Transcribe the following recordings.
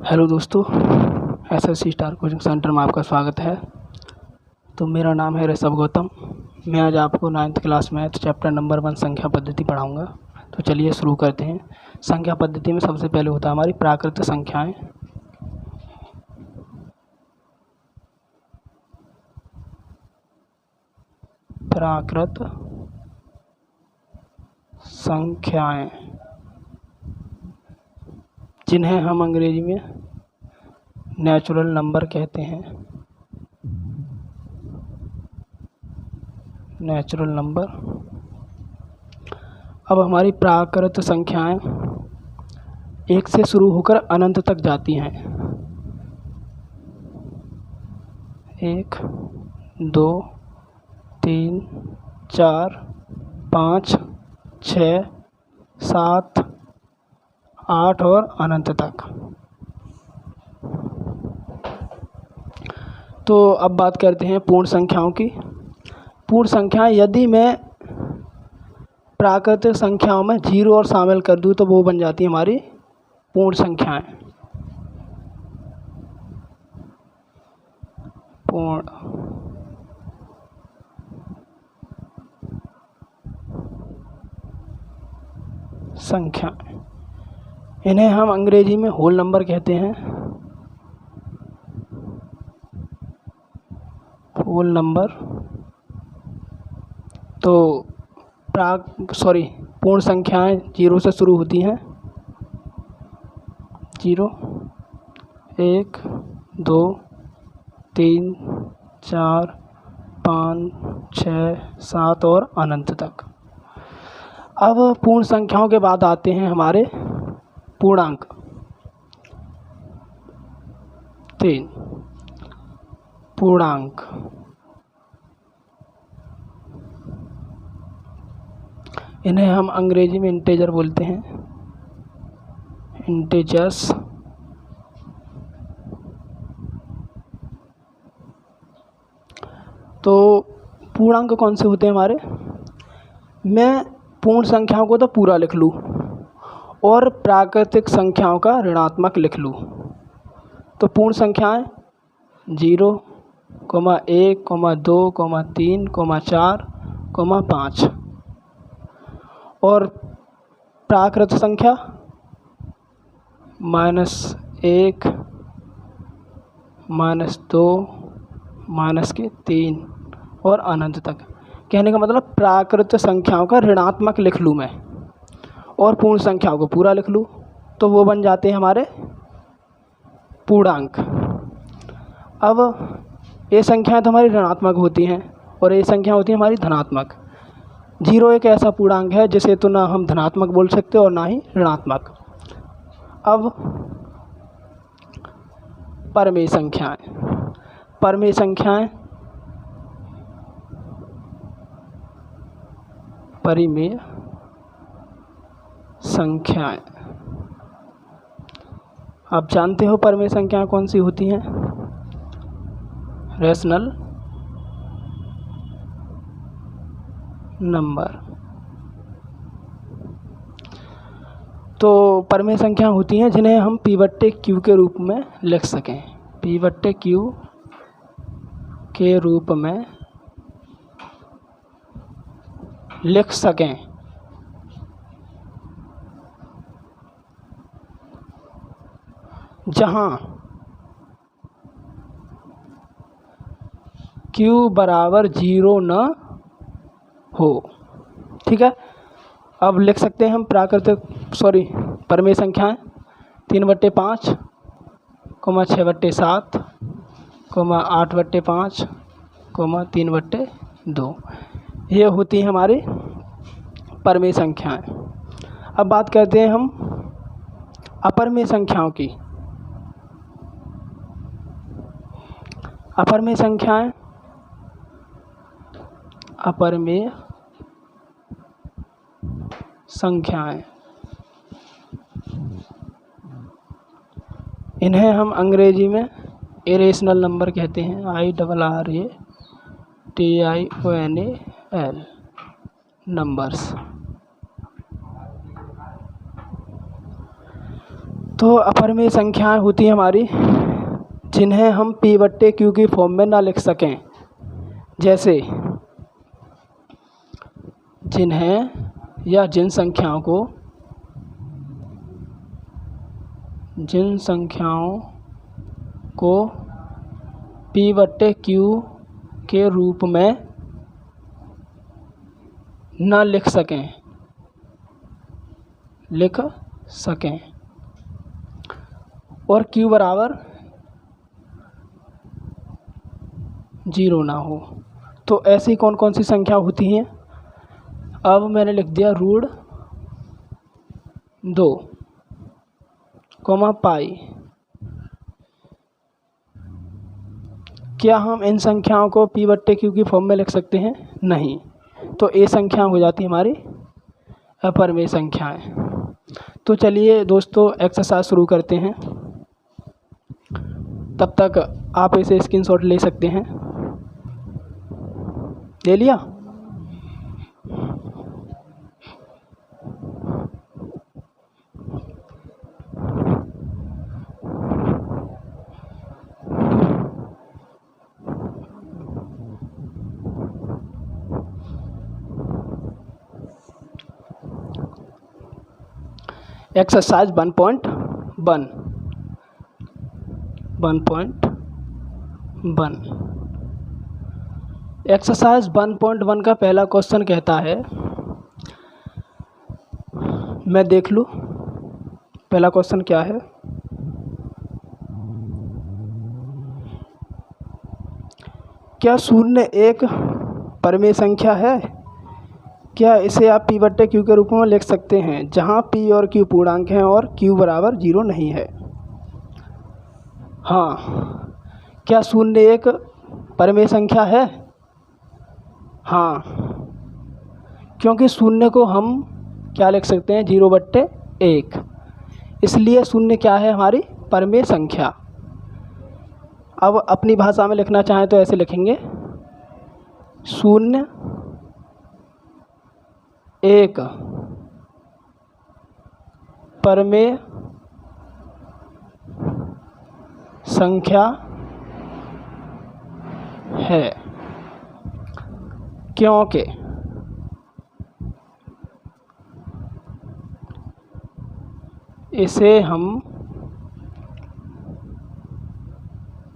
Hello दोस्तों, SSC star coaching centre में आपका स्वागत है। तो मेरा नाम है ऋषभ गौतम। मैं आज आपको 9th class math chapter number 1 संख्या पद्धति पढ़ाऊंगा। तो चलिए शुरू करते हैं। संख्या पद्धति में सबसे पहले होता है हमारी प्राकृत संख्याएं। प्राकृत संख्याएं जिन्हें हम अंग्रेजी में नेचुरल नंबर कहते हैं। Natural number. अब हमारी प्राकृत संख्याएं 1 से शुरू होकर अनंत तक जाती हैं। 1, 2, 3, 4, 5, 6, 7, 8 और अनंत तक। तो अब बात करते हैं पूर्ण संख्याओं की। पूर्ण संख्याएं यदि मैं प्राकृतिक संख्याओं में 0 और शामिल कर दूं तो वो बन जाती है हमारी पूर्ण संख्याएं। पूर्ण संख्याएं, इन्हें हम अंग्रेजी में होल नंबर कहते हैं। Whole number. तो पूर्ण संख्याएं 0 से शुरू होती हैं। 0, 1, 2, 3, 4, 5, 6, 7 और अनंत तक। अब पूर्ण संख्याओं के बाद आते हैं हमारे पूर्णांक। 3 पूर्णांक। इन्हें हम अंग्रेजी में इंटेजर बोलते हैं। इंटेजर्स। तो पूर्णांक कौन से होते हैं हमारे? मैं पूर्ण संख्याओं को तो पूरा लिख लूँ और प्राकृतिक संख्याओं का ऋणात्मक लिख लूँ तो पूर्ण संख्याएं 0, 1, 2, 3, 4, 5 और प्राकृत संख्या -1, -2, -3 और अनंत तक। कहने का मतलब प्राकृत संख्याओं का ऋणात्मक लिख लूँ मैं और पूर्ण संख्याओं को पूरा लिख लूँ तो वो बन जाते हैं हमारे पूर्णांक। अब ये संख्याएं तो हमारी ऋणात्मक होती हैं और ये संख्या होती है हमारी धनात्मक। 0 एक ऐसा पूर्णांक है जिसे तो ना हम धनात्मक बोल सकते और ना ही ऋणात्मक। अब परमेय संख्याएं। परमेय संख्याएं परिमेय संख्याएं। आप जानते हो परमेय संख्याएं कौन सी होती हैं? Rational number. तो परमेय संख्या होती हैं जिन्हें हम P/Q के रूप में लिख सकें। P/Q के रूप में लिख सकें। जहां Q बराबर 0 न हो। ठीक है। अब लिख सकते हैं हम परमेय संख्याएं 3/5, 6/7, 8/5, 3/2। ये होती हैं हमारी परमेय संख्याएं। अब बात करते हैं हम अपरमेय संख्याओं की। अपरमेय संख्याएं इन्हें हम अंग्रेजी में इरेशनल नंबर कहते हैं। IRRATIONAL numbers. तो अपरिमेय संख्याएं होती हैं हमारी जिन्हें हम P/Q की फॉर्म में ना लिख सकें, जैसे जिन्हें या जिन संख्याओं को P/Q के रूप में न लिख सकें और Q बराबर 0 ना हो। तो ऐसी कौन कौन सी संख्या होती हैं? अब मैंने लिख दिया √2, पाई। क्या हम इन संख्याओं को P/Q की फॉर्म में लिख सकते हैं? नहीं। तो ये संख्या हो जाती हमारी अपरिमेय संख्याएं। तो चलिए दोस्तों एक्सरसाइज शुरू करते हैं। तब तक आप इसे स्क्रीनशॉट ले सकते हैं। ले लिया? एक्सरसाइज 1.1 एक्सरसाइज 1.1 का पहला क्वेश्चन कहता है, मैं देख लूँ पहला क्वेश्चन क्या है। क्या 0 एक परिमेय संख्या है? क्या इसे आप P/Q के रूप में लिख सकते हैं जहाँ P और Q पूर्णांक हैं और Q बराबर 0 नहीं है? हाँ। क्या 0 एक परिमेय संख्या है? हाँ, क्योंकि 0 को हम क्या लिख सकते हैं? 0/1। इसलिए 0 क्या है? हमारी परिमेय संख्या। अब अपनी भाषा में लिखना चाहें तो ऐसे लिखेंगे, 0 एक परिमेय संख्या है क्योंकि इसे हम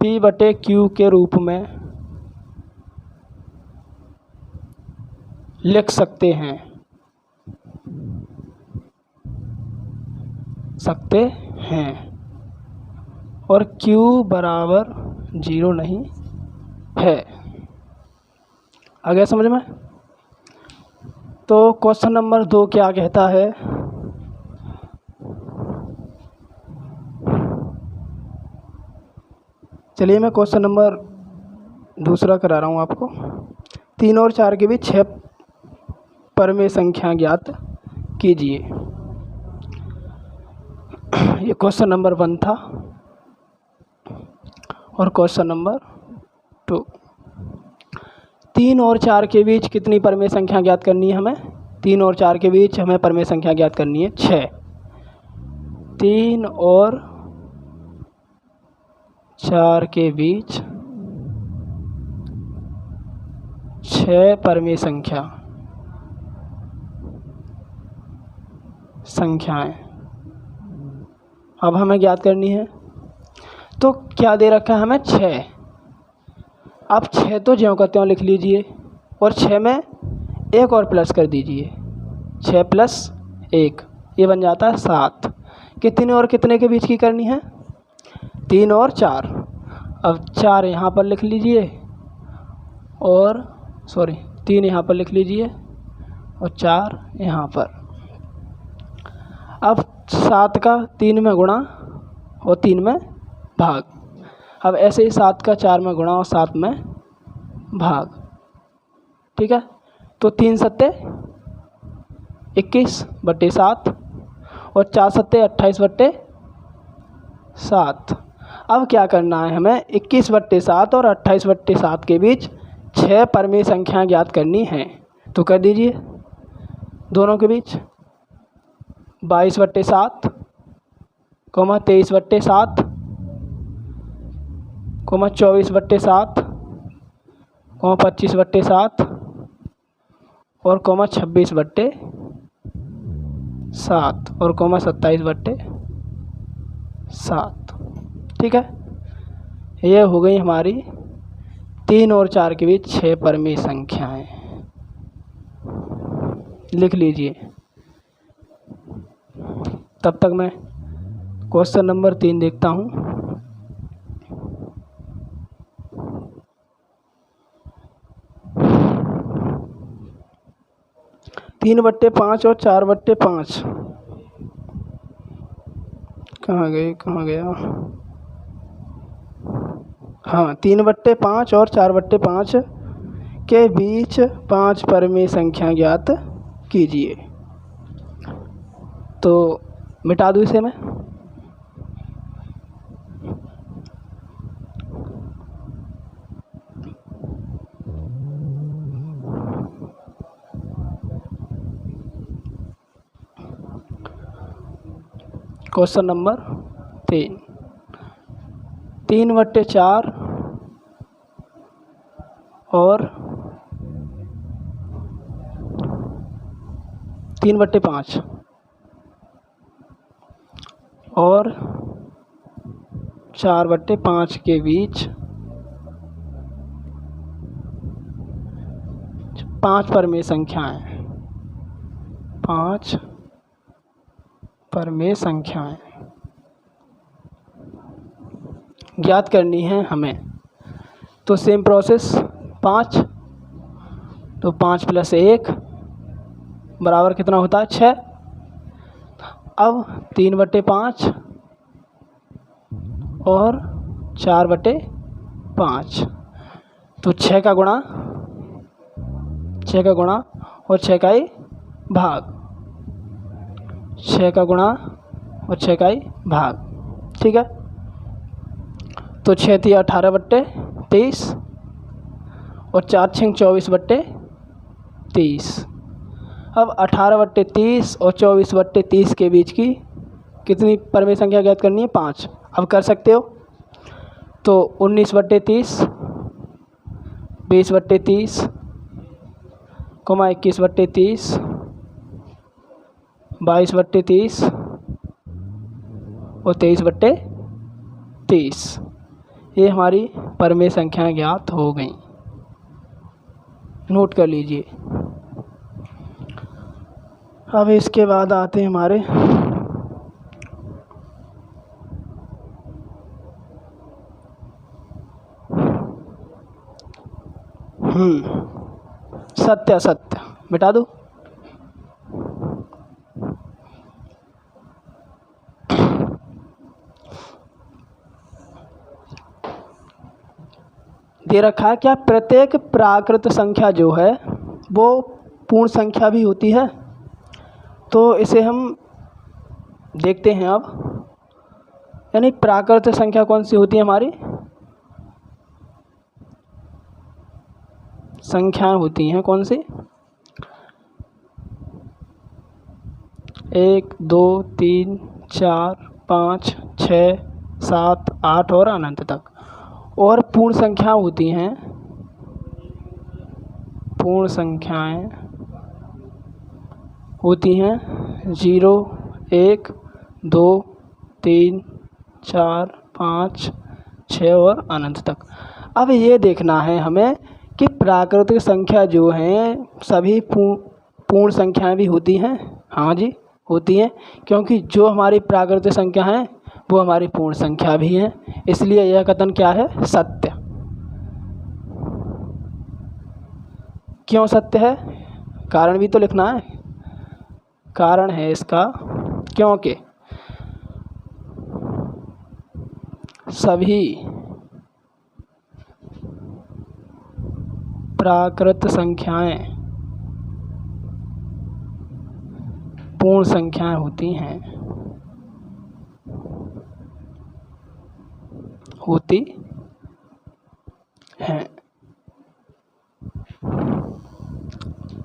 P/Q के रूप में लिख सकते हैं और Q बराबर 0 नहीं है। आ गया समझ में? तो क्वेश्चन नंबर 2 क्या कहता है? चलिए मैं क्वेश्चन नंबर 2 करा रहा हूँ आपको। 3 और 4 के बीच 6 परिमेय संख्या ज्ञात कीजिए। ये क्वेश्चन नंबर 1 था और क्वेश्चन नंबर 2। 3 और 4 के बीच कितनी परिमेय संख्या ज्ञात करनी है हमें? 3 और 4 के बीच हमें परिमेय संख्या ज्ञात करनी है 6। 3 और 4 के बीच 6 परिमेय संख्याएं अब हमें ज्ञात करनी है। तो क्या दे रखा है हमें? 6। अब 6 तो ज्यों का त्यों लिख लीजिए और 6 में एक और प्लस कर दीजिए। 6 + 1 ये बन जाता है 7। कितने और कितने के बीच की करनी है? 3 और 4। अब 4 यहाँ पर लिख लीजिए और 3 यहाँ पर लिख लीजिए और 4 यहाँ पर। अब 7 का 3 में गुणा और 3 में भाग। अब ऐसे ही 7 का 4 में गुणा और 7 में भाग। ठीक है, तो 3 सत्ते 21/7 और 4 सत्ते 28/7। अब क्या करना है हमें? 21/7 और 28/7 के बीच 6 परिमेय संख्याएं ज्ञात करनी हैं। तो कर दीजिए दोनों के बीच। 22/7 कॉमा 23/7, कॉमा 24/7, कॉमा 25/7 और कॉमा 26/7 और कॉमा 27/7। ठीक है, ये हो गई हमारी 3 और 4 के बीच 6 परमेय संख्याएं। लिख लीजिए। तब तक मैं क्वेश्चन नंबर 3 देखता हूँ। तीन बट्टे 5 और 4/5 कहाँ गया? हाँ, 3/5 और 4/5 के बीच 5 परमेय संख्या ज्ञात कीजिए। तो मिटा दूँ इसे मैं। क्वेश्चन नंबर 3, 3/4 और 3/5 और 4/5 के बीच 5 परमेय संख्याएं, 5 परमेय संख्याएं ज्ञात करनी है हमें। तो सेम प्रोसेस 5, तो 5 + 1 बराबर कितना होता है? 6। अब 3/5 और 4/5, तो 6 का गुणा और 6 का ही भाग, 6 का गुणा और 6 का ही भाग। ठीक है, तो 6 × 18/23 और 4 × 24/30। अब 18/30 और 24/30 के बीच की कितनी परमेय संख्या ज्ञात करनी है? 5। अब कर सकते हो। तो 19/30, 20/30, 21/30, 22/30 और 23/30। ये हमारी परमेय संख्याएं ज्ञात हो गई। नोट कर लीजिए। अब इसके बाद आते हैं हमारे सत्य असत्य। मिटा दो। दे रखा है क्या प्रत्येक प्राकृत संख्या जो है वो पूर्ण संख्या भी होती है। तो इसे हम देखते हैं अब। यानी प्राकृत संख्या कौन सी होती है? हमारी संख्याएं होती हैं कौन सी? 1 2 3 4 5 6 7 8 और अनंत तक। और पूर्ण संख्याएं होती हैं, पूर्ण संख्याएं होती हैं 0 1 2 3 4 5 6 और अनंत तक। अब ये देखना है हमें कि प्राकृतिक संख्या जो हैं सभी पूर्ण संख्याएं भी होती हैं। हाँ जी, होती हैं, क्योंकि जो हमारी प्राकृतिक संख्या हैं वो हमारी पूर्ण संख्या भी हैं। इसलिए यह कथन क्या है? सत्य। क्यों सत्य है? कारण भी तो लिखना है। कारण है इसका क्योंकि सभी प्राकृत संख्याएं पूर्ण संख्याएं होती हैं,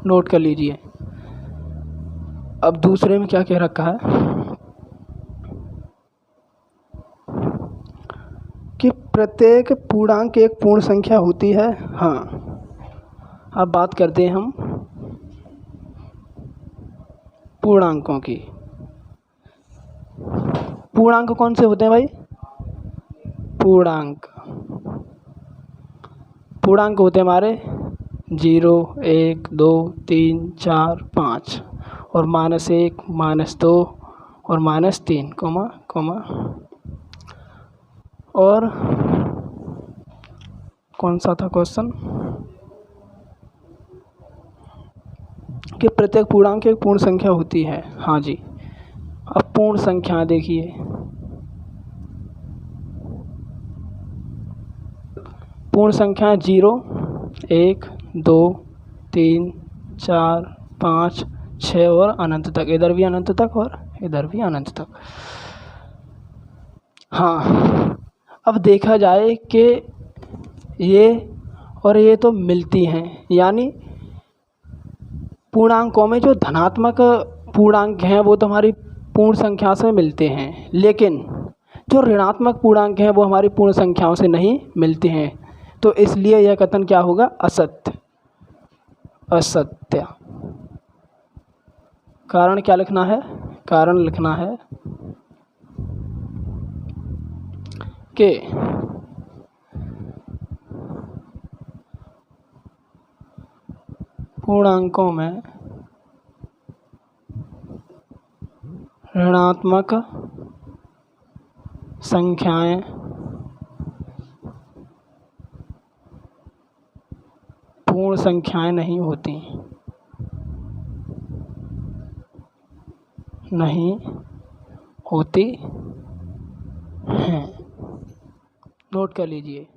नोट कर लीजिए। अब दूसरे में क्या कह रखा है? प्रत्येक पूर्णांक एक पूर्ण संख्या होती है? हाँ। अब बात करते हैं हम पूर्णांकों की। पूर्णांक कौन से होते हैं भाई? पूर्णांक होते हैं हमारे 0, 1, 2, 3, 4, 5 और -1, -2 और -3 कोमा और कौन सा था क्वेश्चन कि प्रत्येक पूर्णांक एक पूर्ण संख्या होती है। हाँ जी। अब पूर्ण संख्या देखिए, पूर्ण संख्या 0, 1, 2, 3, 4, 5, 6 और अनंत तक। इधर भी अनंत तक और इधर भी अनंत तक। हाँ, अब देखा जाए कि ये और ये तो मिलती हैं, यानी पूर्णांकों में जो धनात्मक पूर्णांक हैं वो तो हमारी पूर्ण संख्या से मिलते हैं, लेकिन जो ऋणात्मक पूर्णांक हैं वो हमारी पूर्ण संख्याओं से नहीं मिलते हैं। तो इसलिए यह कथन क्या होगा? असत्य। असत्य। कारण क्या लिखना है? कारण लिखना है कि पूर्णांकों में ऋणात्मक संख्याएं पूर्ण संख्याएं नहीं होती हैं। नोट कर लीजिए।